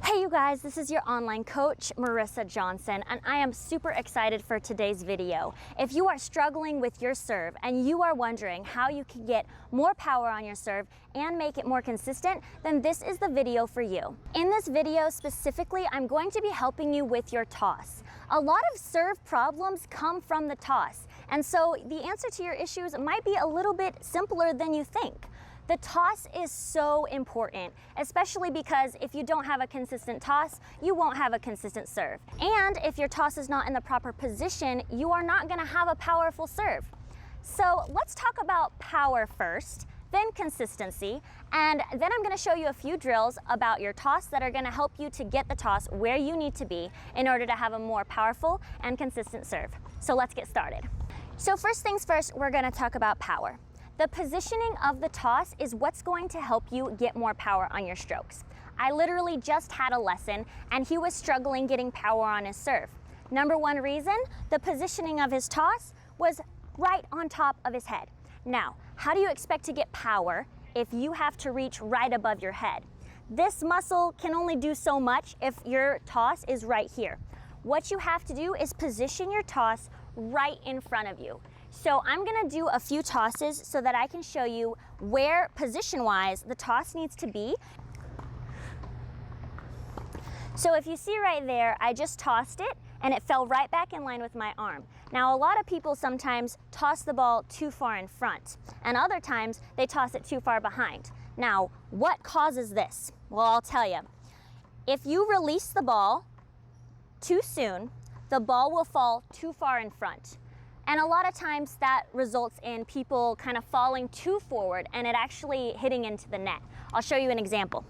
Hey you guys, this is your online coach, Marisa Johnson, and I am super excited for today's video. If you are struggling with your serve and you are wondering how you can get more power on your serve and make it more consistent, then this is the video for you. In this video specifically, I'm going to be helping you with your toss. A lot of serve problems come from the toss, and so the answer to your issues might be a little bit simpler than you think. The toss is so important, especially because if you don't have a consistent toss, you won't have a consistent serve. And if your toss is not in the proper position, you are not gonna have a powerful serve. So let's talk about power first, then consistency, and then I'm gonna show you a few drills about your toss that are gonna help you to get the toss where you need to be in order to have a more powerful and consistent serve. So let's get started. So first things first, we're gonna talk about power. The positioning of the toss is what's going to help you get more power on your strokes. I literally just had a lesson and he was struggling getting power on his serve. Number one reason, the positioning of his toss was right on top of his head. Now, how do you expect to get power if you have to reach right above your head? This muscle can only do so much if your toss is right here. What you have to do is position your toss right in front of you. So I'm gonna do a few tosses so that I can show you where position-wise the toss needs to be. So if you see right there, I just tossed it and it fell right back in line with my arm. Now a lot of people sometimes toss the ball too far in front, and other times they toss it too far behind. Now, what causes this? Well, I'll tell you. If you release the ball too soon, the ball will fall too far in front. And a lot of times that results in people kind of falling too forward and it actually hitting into the net. I'll show you an example.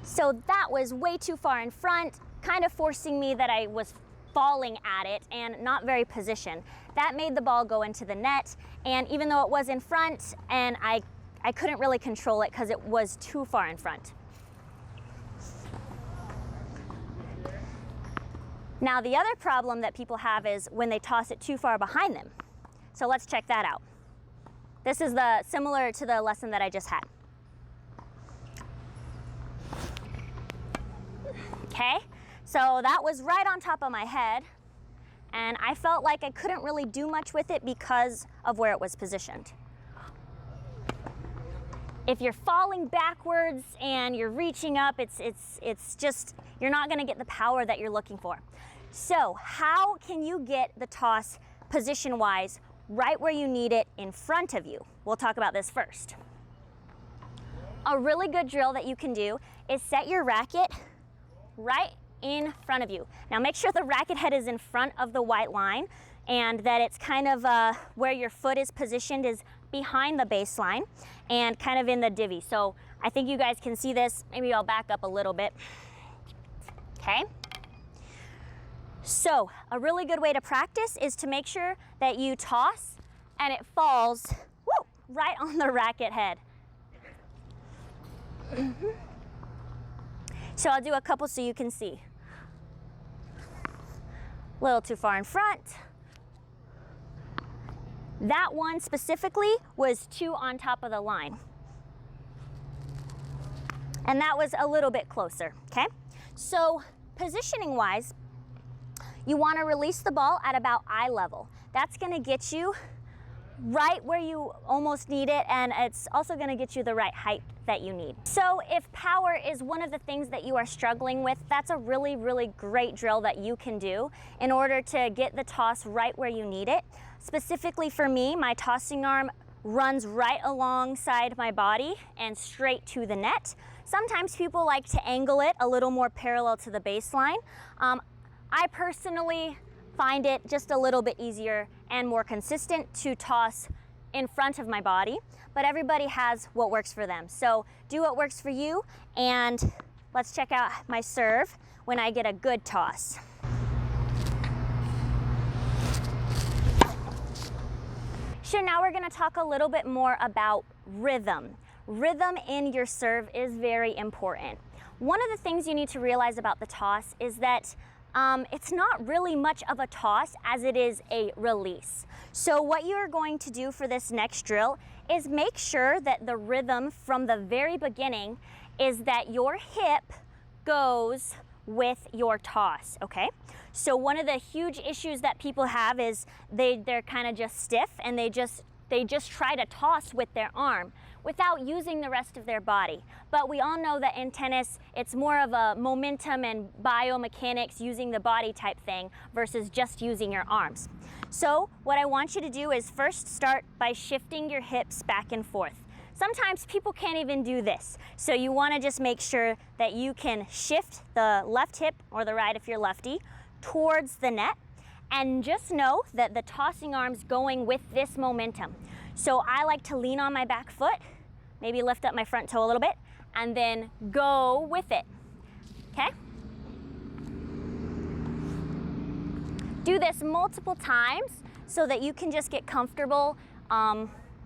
So that was way too far in front, kind of forcing me that I was falling at it and not very positioned. That made the ball go into the net, and even though it was in front, and I couldn't really control it because it was too far in front. Now the other problem that people have is when they toss it too far behind them. So let's check that out. This is similar to the lesson that I just had. Okay, so that was right on top of my head, and I felt like I couldn't really do much with it because of where it was positioned. If you're falling backwards and you're reaching up, it's just, you're not gonna get the power that you're looking for. So how can you get the toss position-wise right where you need it in front of you? We'll talk about this first. A really good drill that you can do is set your racket right in front of you. Now make sure the racket head is in front of the white line and that it's kind of where your foot is positioned is behind the baseline and kind of in the divvy. So I think you guys can see this. Maybe I'll back up a little bit. Okay. So a really good way to practice is to make sure that you toss and it falls right on the racket head. So I'll do a couple so you can see. A little too far in front. That one specifically was too on top of the line. And that was a little bit closer, okay? So positioning wise, you wanna release the ball at about eye level. That's gonna get you right where you almost need it, and it's also gonna get you the right height that you need. So if power is one of the things that you are struggling with, that's a really, really great drill that you can do in order to get the toss right where you need it. Specifically for me, my tossing arm runs right alongside my body and straight to the net. Sometimes people like to angle it a little more parallel to the baseline. I personally find it just a little bit easier and more consistent to toss in front of my body, but everybody has what works for them. So do what works for you, and let's check out my serve when I get a good toss. So now we're gonna talk a little bit more about rhythm. Rhythm in your serve is very important. One of the things you need to realize about the toss is that it's not really much of a toss as it is a release. So what you're going to do for this next drill is make sure that the rhythm from the very beginning is that your hip goes with your toss, okay? So one of the huge issues that people have is they're kind of just stiff and they just try to toss with their arm without using the rest of their body. But we all know that in tennis, it's more of a momentum and biomechanics using the body type thing versus just using your arms. So what I want you to do is first start by shifting your hips back and forth. Sometimes people can't even do this. So you want to just make sure that you can shift the left hip, or the right if you're lefty, towards the net. And just know that the tossing arm's going with this momentum. So I like to lean on my back foot, maybe lift up my front toe a little bit, and then go with it, okay? Do this multiple times so that you can just get comfortable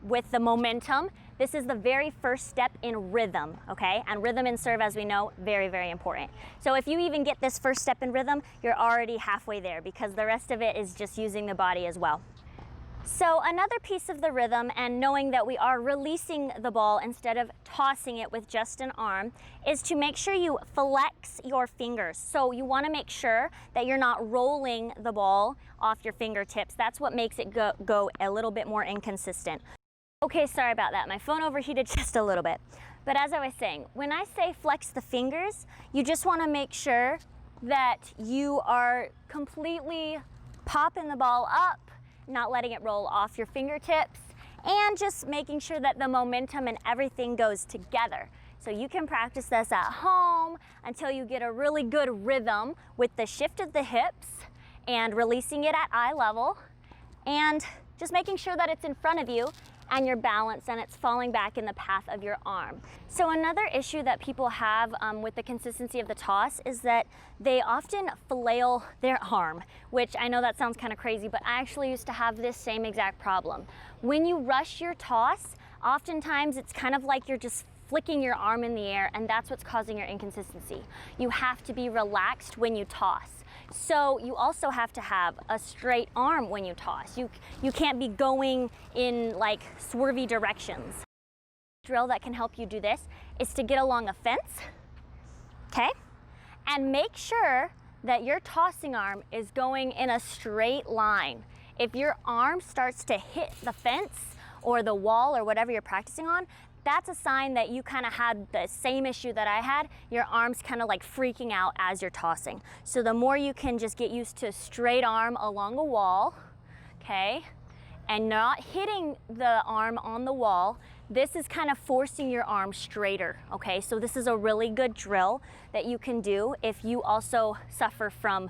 with the momentum. This is the very first step in rhythm, okay? And rhythm in serve, as we know, very, very important. So if you even get this first step in rhythm, you're already halfway there because the rest of it is just using the body as well. So another piece of the rhythm, and knowing that we are releasing the ball instead of tossing it with just an arm, is to make sure you flex your fingers. So you want to make sure that you're not rolling the ball off your fingertips. That's what makes it go a little bit more inconsistent. Okay, sorry about that. My phone overheated just a little bit. But as I was saying, when I say flex the fingers, you just want to make sure that you are completely popping the ball up, not letting it roll off your fingertips, and just making sure that the momentum and everything goes together. So you can practice this at home until you get a really good rhythm with the shift of the hips and releasing it at eye level, and just making sure that it's in front of you and your balance and it's falling back in the path of your arm. So another issue that people have with the consistency of the toss is that they often flail their arm, which I know that sounds kind of crazy, but I actually used to have this same exact problem. When you rush your toss, oftentimes it's kind of like you're just flicking your arm in the air, and that's what's causing your inconsistency. You have to be relaxed when you toss. So you also have to have a straight arm when you toss. You can't be going in like swervy directions. Drill that can help you do this is to get along a fence, okay? And make sure that your tossing arm is going in a straight line. If your arm starts to hit the fence or the wall or whatever you're practicing on, that's a sign that you kind of had the same issue that I had. Your arm's kind of like freaking out as you're tossing. So the more you can just get used to a straight arm along a wall, okay, and not hitting the arm on the wall, this is kind of forcing your arm straighter, okay? So this is a really good drill that you can do if you also suffer from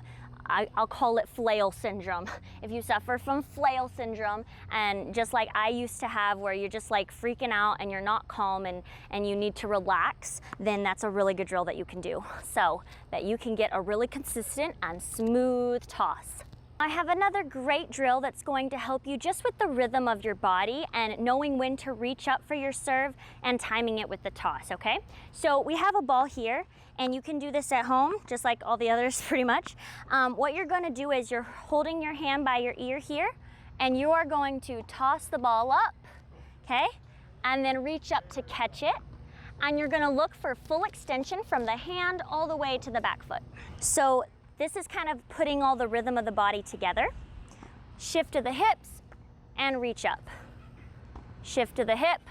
I'll call it flail syndrome. If you suffer from flail syndrome, and just like I used to have, where you're just like freaking out and you're not calm and you need to relax, then that's a really good drill that you can do so that you can get a really consistent and smooth toss. I have another great drill that's going to help you just with the rhythm of your body and knowing when to reach up for your serve and timing it with the toss, okay? So we have a ball here, and you can do this at home, just like all the others pretty much. What you're gonna do is you're holding your hand by your ear here, and you are going to toss the ball up, okay? And then reach up to catch it. And you're gonna look for full extension from the hand all the way to the back foot. So this is kind of putting all the rhythm of the body together. Shift to the hips and reach up. Shift to the hip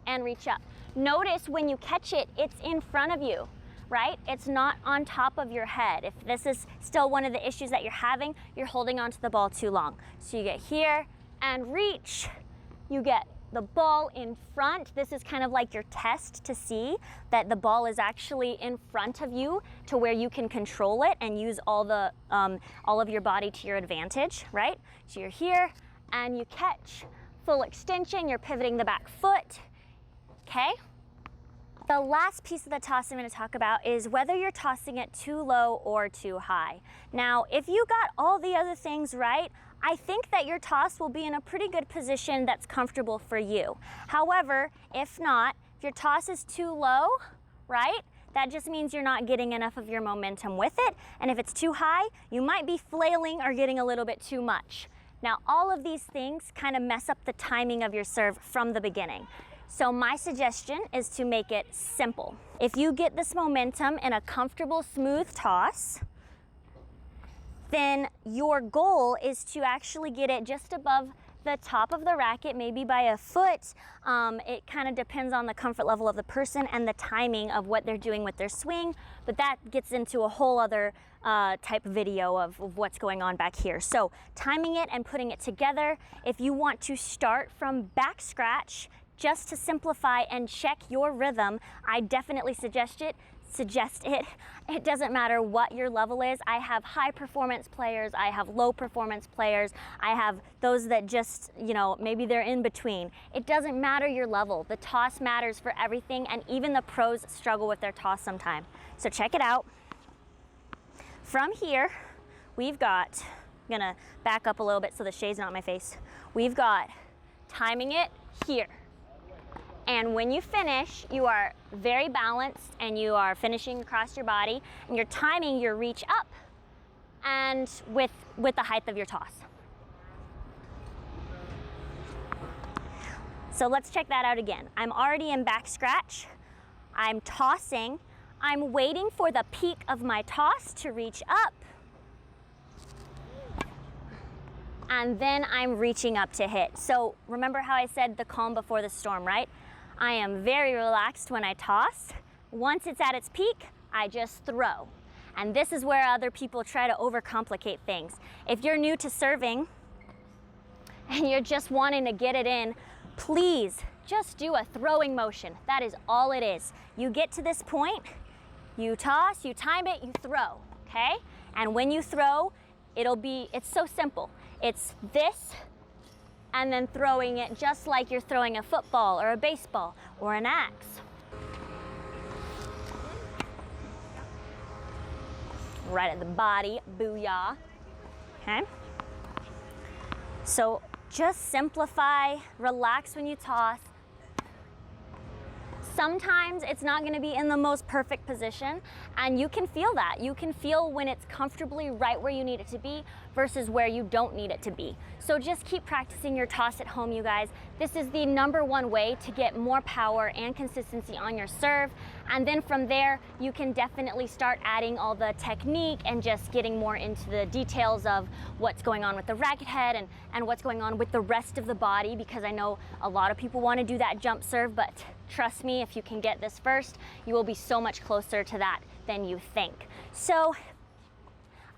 and reach up. Notice when you catch it, it's in front of you, right? It's not on top of your head. If this is still one of the issues that you're having, you're holding onto the ball too long. So you get here and reach. You get the ball in front. This is kind of like your test to see that the ball is actually in front of you to where you can control it and use all of your body to your advantage, right? So you're here and you catch full extension. You're pivoting the back foot, okay? The last piece of the toss I'm going to talk about is whether you're tossing it too low or too high. Now, if you got all the other things right, I think that your toss will be in a pretty good position that's comfortable for you. However, if not, if your toss is too low, right, that just means you're not getting enough of your momentum with it. And if it's too high, you might be flailing or getting a little bit too much. Now, all of these things kind of mess up the timing of your serve from the beginning. So my suggestion is to make it simple. If you get this momentum in a comfortable, smooth toss, then your goal is to actually get it just above the top of the racket, maybe by a foot. It kind of depends on the comfort level of the person and the timing of what they're doing with their swing, but that gets into a whole other type video of what's going on back here. So timing it and putting it together. If you want to start from back scratch, just to simplify and check your rhythm, I definitely suggest it. It doesn't matter what your level is. I have high performance players, I have low performance players, I have those that just, you know, maybe they're in between. It doesn't matter your level. The toss matters for everything, and even the pros struggle with their toss sometime. So check it out. From here, we've got, I'm gonna back up a little bit so the shade's not in my face. We've got timing it here. And when you finish, you are very balanced and you are finishing across your body and you're timing your reach up and with the height of your toss. So let's check that out again. I'm already in back scratch. I'm tossing. I'm waiting for the peak of my toss to reach up. And then I'm reaching up to hit. So remember how I said the calm before the storm, right? I am very relaxed when I toss. Once it's at its peak, I just throw. And this is where other people try to overcomplicate things. If you're new to serving and you're just wanting to get it in, please just do a throwing motion. That is all it is. You get to this point, you toss, you time it, you throw, okay? And when you throw, it's so simple. It's this, and then throwing it just like you're throwing a football or a baseball or an axe. Right at the body, booyah, okay? So just simplify, relax when you toss. Sometimes it's not gonna be in the most perfect position, and you can feel that. You can feel when it's comfortably right where you need it to be versus where you don't need it to be. So just keep practicing your toss at home, you guys. This is the #1 way to get more power and consistency on your serve. And then from there, you can definitely start adding all the technique and just getting more into the details of what's going on with the racket head and what's going on with the rest of the body, because I know a lot of people want to do that jump serve, but trust me, if you can get this first, you will be so much closer to that than you think. So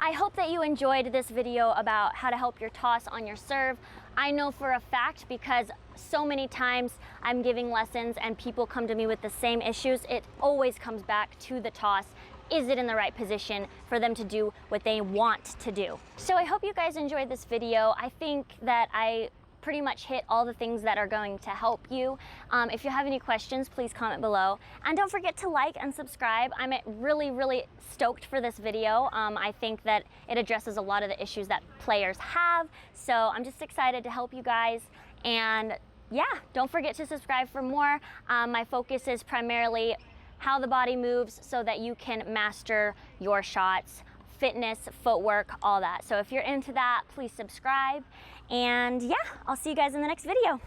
I hope that you enjoyed this video about how to help your toss on your serve. I know for a fact, because so many times I'm giving lessons and people come to me with the same issues, it always comes back to the toss. Is it in the right position for them to do what they want to do? So I hope you guys enjoyed this video. I think that I pretty much hit all the things that are going to help you. If you have any questions, please comment below. And don't forget to like and subscribe. I'm really stoked for this video. I think that it addresses a lot of the issues that players have. So I'm just excited to help you guys. And yeah, don't forget to subscribe for more. My focus is primarily how the body moves so that you can master your shots, fitness, footwork, all that. So if you're into that, please subscribe. And yeah, I'll see you guys in the next video.